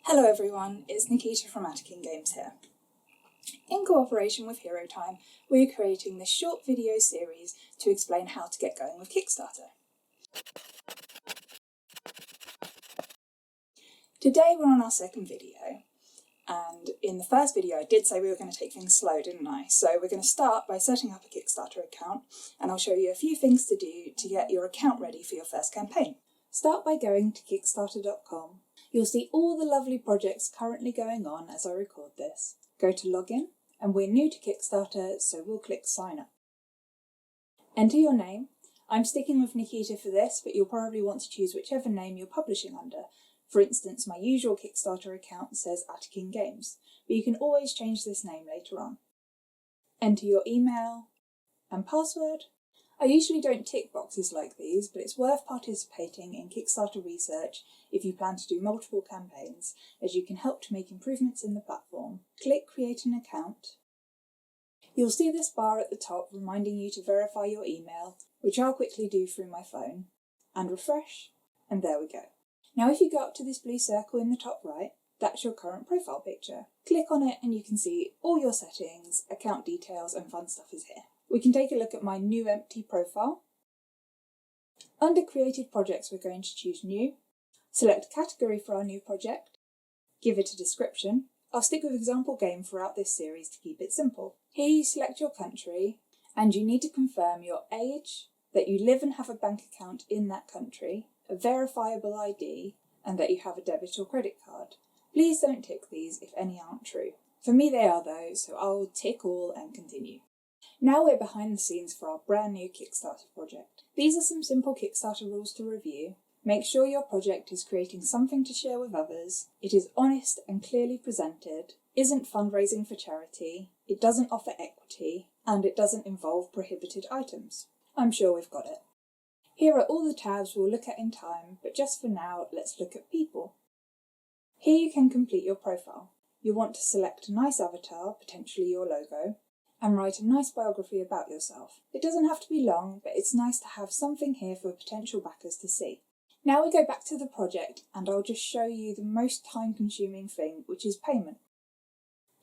Hello everyone, it's Nikita from Atikin Games here. In cooperation with Hero Time, we're creating this short video series to explain how to get going with Kickstarter. Today we're on our second video, and in the first video I did say we were going to take things slow, didn't I? So we're going to start by setting up a Kickstarter account, and I'll show you a few things to do to get your account ready for your first campaign. Start by going to Kickstarter.com. You'll see all the lovely projects currently going on as I record this. Go to Login, and we're new to Kickstarter, so we'll click Sign Up. Enter your name. I'm sticking with Nikita for this, but you'll probably want to choose whichever name you're publishing under. For instance, my usual Kickstarter account says Atikin Games, but you can always change this name later on. Enter your email and password. I usually don't tick boxes like these, but it's worth participating in Kickstarter research if you plan to do multiple campaigns, as you can help to make improvements in the platform. Click Create an Account. You'll see this bar at the top reminding you to verify your email, which I'll quickly do through my phone, and refresh, and there we go. Now if you go up to this blue circle in the top right, that's your current profile picture. Click on it and you can see all your settings, account details and fun stuff is here. We can take a look at my new empty profile. Under Created Projects, we're going to choose New. Select a category for our new project. Give it a description. I'll stick with example game throughout this series to keep it simple. Here you select your country, and you need to confirm your age, that you live and have a bank account in that country, a verifiable ID, and that you have a debit or credit card. Please don't tick these if any aren't true. For me they are though, so I'll tick all and continue. Now we're behind the scenes for our brand new Kickstarter project. These are some simple Kickstarter rules to review. Make sure your project is creating something to share with others, it is honest and clearly presented, isn't fundraising for charity, it doesn't offer equity, and it doesn't involve prohibited items. I'm sure we've got it. Here are all the tabs we'll look at in time, but just for now, let's look at people. Here you can complete your profile. You'll want to select a nice avatar, potentially your logo, and write a nice biography about yourself. It doesn't have to be long, but it's nice to have something here for potential backers to see. Now we go back to the project, and I'll just show you the most time-consuming thing, which is payment.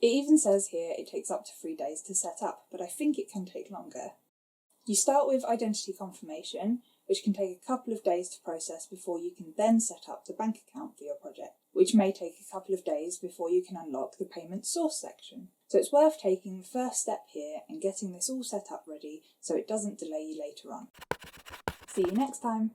It even says here it takes up to 3 days to set up, but I think it can take longer. You start with identity confirmation, which can take a couple of days to process before you can then set up the bank account for your project, which may take a couple of days before you can unlock the payment source section. So it's worth taking the first step here and getting this all set up ready so it doesn't delay you later on. See you next time!